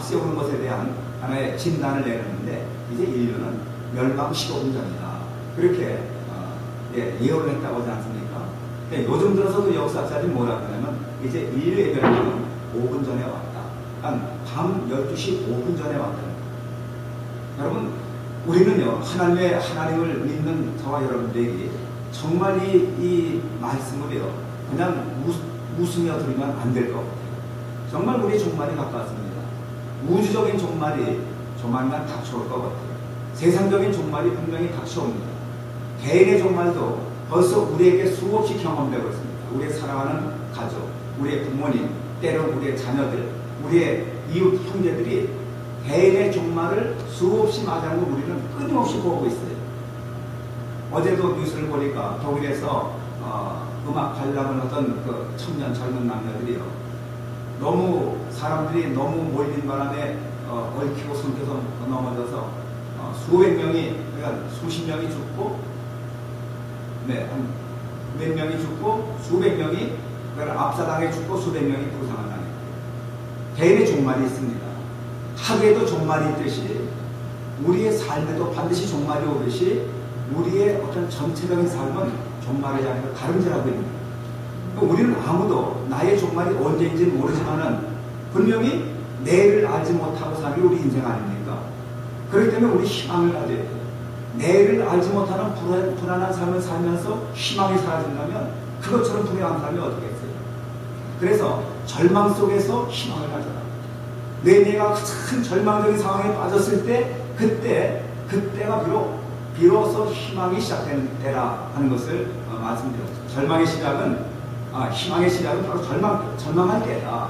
앞세우는 것에 대한 하나의 진단을 내렸는데 이제 인류는 멸망 15분 전이다. 그렇게 예언을 했다고 하지 않습니까? 요즘 들어서도 역사자들이 뭐라고 하냐면 이제 인류의 멸망은 5분 전에 왔다. 밤 12시 5분 전에 왔다. 여러분, 우리는요, 하나님을 믿는 저와 여러분들이 정말 이 말씀을요, 그냥 웃으며 들으면 안 될 것 같아요. 정말 우리의 종말이 가까웠습니다. 우주적인 종말이 조만간 닥쳐올 것 같아요. 세상적인 종말이 분명히 닥쳐옵니다. 개인의 종말도 벌써 우리에게 수없이 경험되고 있습니다. 우리의 사랑하는 가족, 우리의 부모님, 때론 우리의 자녀들, 우리의 이웃 형제들이 개인의 종말을 수없이 맞이하는 걸 우리는 끊임없이 보고 있어요. 어제도 뉴스를 보니까 독일에서 음악 관람을 하던 그 청년 젊은 남녀들이요, 너무 사람들이 너무 몰린 바람에 얽히고 숨겨서 넘어져서 수백 명이, 그러니까 수십 명이 죽고, 한 몇 명이 죽고 수백 명이 압사당해 죽고 수백 명이 부상을 당했고, 개인의 종말이 있습니다. 하루에도 종말이 있듯이 우리의 삶에도 반드시 종말이 오듯이 우리의 어떤 전체적인 삶은 종말을 향해서 가름질하고 있는 거예요. 우리는 아무도 나의 종말이 언제인지 모르지만은 분명히 내일을 알지 못하고 사는 게 우리 인생 아닙니까? 그렇기 때문에 우리 희망을 가져야 돼요. 내일을 알지 못하는 불안한 삶을 살면서 희망이 사라진다면 그것처럼 불행한 사람이 어떻겠어요? 그래서 절망 속에서 희망을 가져라. 내가 큰 절망적인 상황에 빠졌을 때 그때가 비로소 희망이 시작된 때라 하는 것을 말씀드렸죠. 절망의 시작은 희망의 시작은 바로 절망할 때다.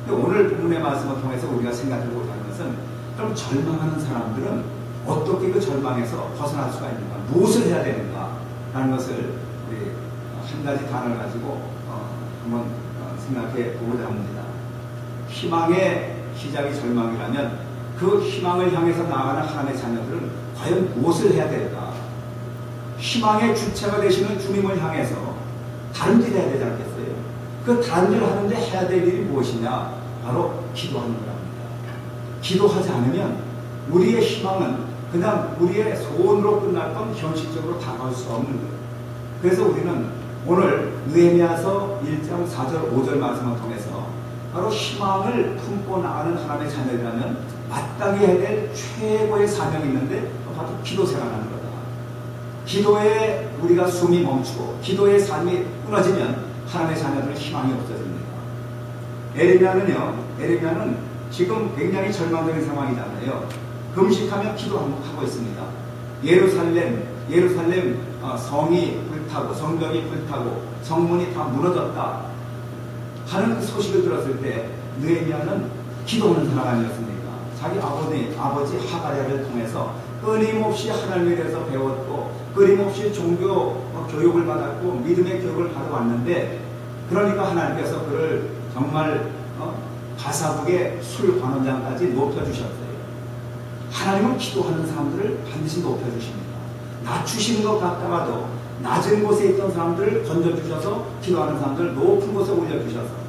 오늘 본문의 말씀을 통해서 우리가 생각해보자 하는 것은, 그럼 절망하는 사람들은 어떻게 그 절망에서 벗어날 수가 있는가, 무엇을 해야 되는가 라는 것을 우리 한 가지 단어를 가지고 한번 생각해 보고자 합니다. 희망의 시작이 절망이라면 그 희망을 향해서 나아가는 하나님의 자녀들은 과연 무엇을 해야 될까? 희망의 주체가 되시는 주님을 향해서 다른짓 해야 되지 않겠어요? 그 다른짓을 하는데 해야 될 일이 무엇이냐? 바로 기도하는 거랍니다. 기도하지 않으면 우리의 희망은 그냥 우리의 소원으로 끝날 건 현실적으로 다가올 수 없는 거예요. 그래서 우리는 오늘 느헤미야서 1장 4절 5절 말씀을 통해서 바로 희망을 품고 나가는 하나님의 자녀라면 마땅히 해야 될 최고의 사명이 있는데 바로 기도 생활하는 거다. 기도에 우리가 숨이 멈추고 기도의 삶이 끊어지면 하나님의 자녀들은 희망이 없어집니다. 에레미야는 지금 굉장히 절망적인 상황이잖아요. 금식하며 기도하고 있습니다. 예루살렘 성이 불타고 성벽이 불타고 성문이 다 무너졌다 하는 그 소식을 들었을 때 느헤미야는 기도하는 사람 아니었습니까? 자기 아버지 하가랴를 통해서 끊임없이 하나님에 대해서 배웠고 끊임없이 종교 교육을 받았고 믿음의 교육을 받아왔는데, 그러니까 하나님께서 그를 정말 가사북의 술 관원장까지 높여주셨어요. 하나님은 기도하는 사람들을 반드시 높여주십니다. 낮추시는 것 같다가도 낮은 곳에 있던 사람들을 건져주셔서 기도하는 사람들을 높은 곳에 올려주셔서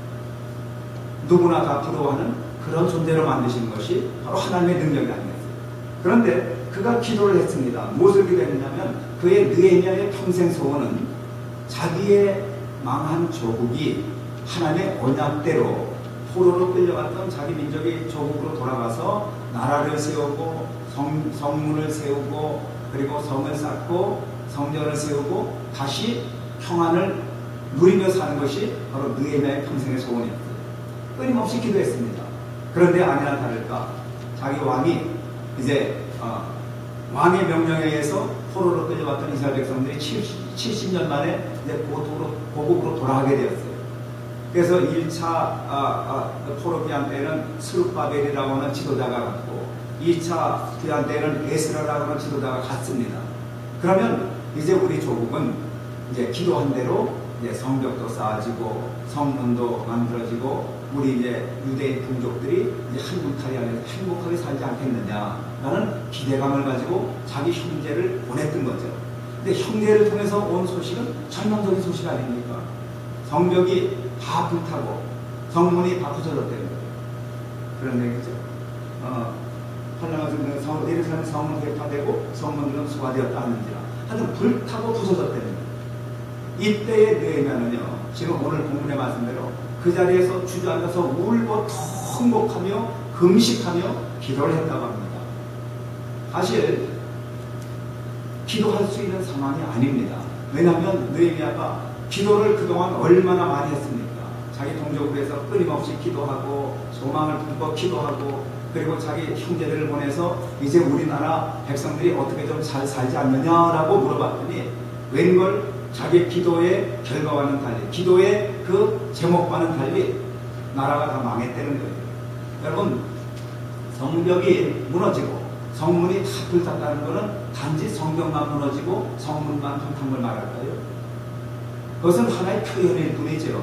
누구나 다 부러워하는 그런 존재로 만드시는 것이 바로 하나님의 능력이 아니겠어요. 그런데 그가 기도를 했습니다. 무엇을 기도했냐면 그의 느헤미야의 평생 소원은 자기의 망한 조국이 하나님의 언약대로 포로로 끌려갔던 자기 민족의 조국으로 돌아가서 나라를 세우고 성문을 세우고 그리고 성을 쌓고 성전을 세우고 다시 평안을 누리며 사는 것이 바로 느헤미야의 평생의 소원이었어요. 끊임없이 기도했습니다. 그런데 아니나 다를까 자기 왕이 이제 왕의 명령에 의해서 포로로 끌려갔던 이스라엘 백성들이 70년 만에 이제 고국으로 돌아가게 되었어요. 그래서 1차 포로 귀환 때는 스룹바벨이라고 하는 지도자가 갔고 2차 귀환 때는 에스라라고 하는 지도자가 갔습니다. 그러면 이제 우리 조국은 이제 기도한 대로 이제 성벽도 쌓아지고 성문도 만들어지고 우리 이제 유대인 동족들이 이제 한 울타리 안에서 행복하게 살지 않겠느냐라는 기대감을 가지고 자기 형제를 보냈던 거죠. 근데 형제를 통해서 온 소식은 절망적인 소식 아닙니까? 성벽이 다 불타고 성문이 다 부서졌다는 거예요. 그런 얘기죠. 한나라는 예루살렘 성문 회파되고 성문들은 소화되었다 하는지라. 하여튼 불타고 부서졌다는 이때의 느헤미야는요, 지금 오늘 본문의 말씀대로 그 자리에서 주저앉아서 울고 통곡하며 금식하며 기도를 했다고 합니다. 사실 기도할 수 있는 상황이 아닙니다. 왜냐하면 느헤미야가 기도를 그동안 얼마나 많이 했습니까? 자기 동족에서 끊임없이 기도하고 소망을 품고 기도하고, 그리고 자기 형제들을 보내서 이제 우리나라 백성들이 어떻게 좀 잘 살지 않느냐라고 물어봤더니 웬걸 자기 기도의 결과와는 달리, 기도의 그 제목과는 달리 나라가 다 망했다는 거예요. 여러분, 성벽이 무너지고 성문이 다 불탔다는 것은 단지 성벽만 무너지고 성문만 불탄 걸 말할까요? 그것은 하나의 표현일 뿐이죠.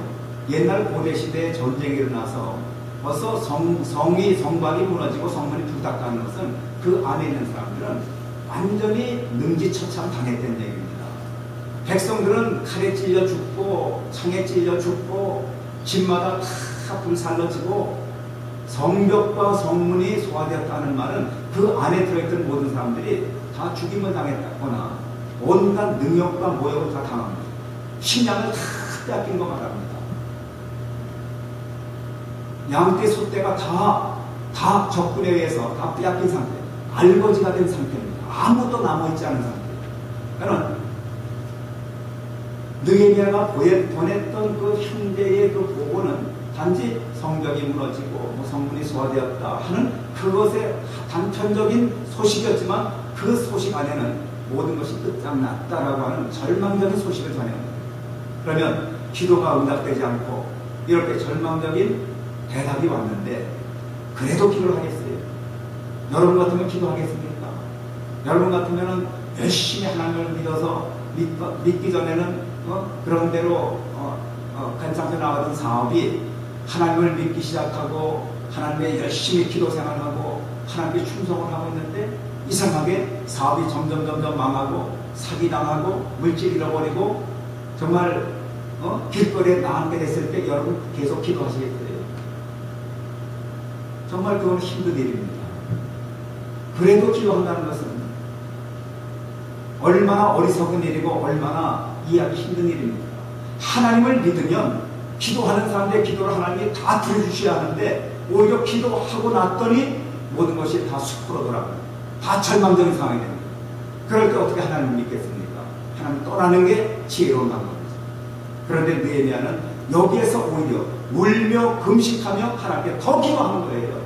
옛날 고대시대에 전쟁이 일어나서 벌써 성곽이 무너지고 성문이 불탔다는 것은 그 안에 있는 사람들은 완전히 능지처참 당했다는 얘기입니다. 백성들은 칼에 찔려 죽고 창에 찔려 죽고 집마다 다 불살러지고 성벽과 성문이 소화되었다는 말은 그 안에 들어있던 모든 사람들이 다 죽임을 당했거나 온갖 능욕과 모욕을 다 당합니다. 식량을 다 빼앗긴 거 말합니다. 양떼 소떼가 다 적군에 의해서 다 빼앗긴 상태, 알거지가 된 상태입니다. 아무것도 남아있지 않은 상태. 그러니까 느헤미야가 보냈던 그 형제의 그 보고는 단지 성벽이 무너지고 성문이 소화되었다 하는 그것의 단편적인 소식이었지만 그 소식 안에는 모든 것이 끝장났다라고 하는 절망적인 소식을 전해옵니다. 그러면 기도가 응답되지 않고 이렇게 절망적인 대답이 왔는데 그래도 기도를 하겠어요? 여러분 같으면 기도하겠습니까? 여러분 같으면 열심히 하나님을 믿어서 믿기 전에는 그런 대로 괜찮게 나가던 사업이 하나님을 믿기 시작하고 하나님의 열심히 기도 생활하고 하나님께 충성을 하고 있는데 이상하게 사업이 점점 망하고 사기당하고 물질 잃어버리고 정말 길거리에 나앉게 됐을 때 여러분 계속 기도하시겠어요? 정말 그건 힘든 일입니다. 그래도 기도한다는 것은 얼마나 어리석은 일이고 얼마나 이해하기 힘든 일입니다. 하나님을 믿으면 기도하는 사람들의 기도를 하나님이 다 들어주셔야 하는데 오히려 기도하고 났더니 모든 것이 다 수풀어더라고요. 다 절망적인 상황이 됩니다. 그럴 때 어떻게 하나님을 믿겠습니까? 하나님 떠나는 게 지혜로운 방법이죠. 그런데 느헤미야는 여기에서 오히려 울며 금식하며 하나님께 더 기도하는 거예요.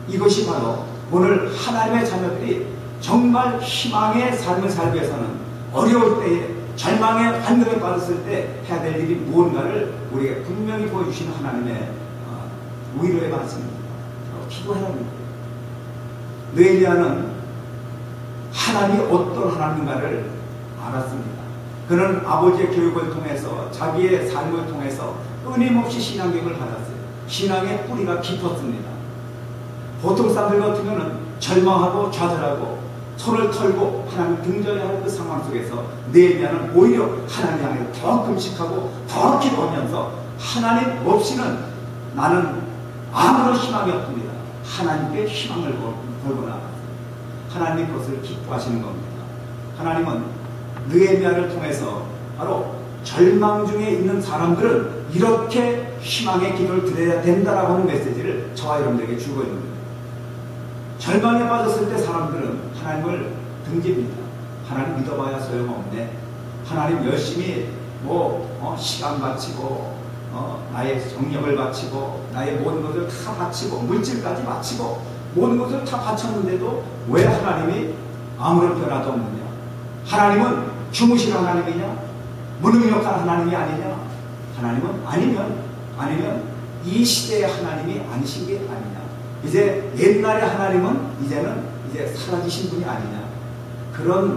이것이 바로 오늘 하나님의 자녀들이 정말 희망의 삶을 살기 위해서는 어려울 때에 절망의 환경에 빠졌을 때 해야 될 일이 무언가를 우리에게 분명히 보여주시는 하나님의 위로의 말씀입니다. 기도해야 합니다. 느헤미야는 하나님이 어떤 하나님인가를 알았습니다. 그는 아버지의 교육을 통해서 자기의 삶을 통해서 끊임없이 신앙교육을 받았어요. 신앙의 뿌리가 깊었습니다. 보통 사람들 같으면 절망하고 좌절하고 손을 털고 하나님 등져야 할 그 상황 속에서 느헤미야는 오히려 하나님 향해 더 금식하고 더 기도하면서 하나님 없이는 나는 아무런 희망이 없습니다. 하나님께 희망을 걸고 나갔어요. 하나님이 그것을 기뻐하시는 겁니다. 하나님은 느헤미야를 통해서 바로 절망 중에 있는 사람들은 이렇게 희망의 기도를 드려야 된다라고 하는 메시지를 저와 여러분들에게 주고 있는 겁니다. 절망에 빠졌을 때 사람들은 하나님을 등집니다. 하나님 믿어봐야 소용없네. 하나님 열심히 시간 바치고 나의 정력을 바치고 나의 모든 것을 다 바치고 물질까지 바치고 모든 것을 다 바쳤는데도 왜 하나님이 아무런 변화도 없느냐? 하나님은 주무실 하나님이냐? 무능력한 하나님이 아니냐? 하나님은 아니면 이 시대의 하나님이 아니신 게 아니냐? 이제 옛날의 하나님은 이제 사라지신 분이 아니냐? 그런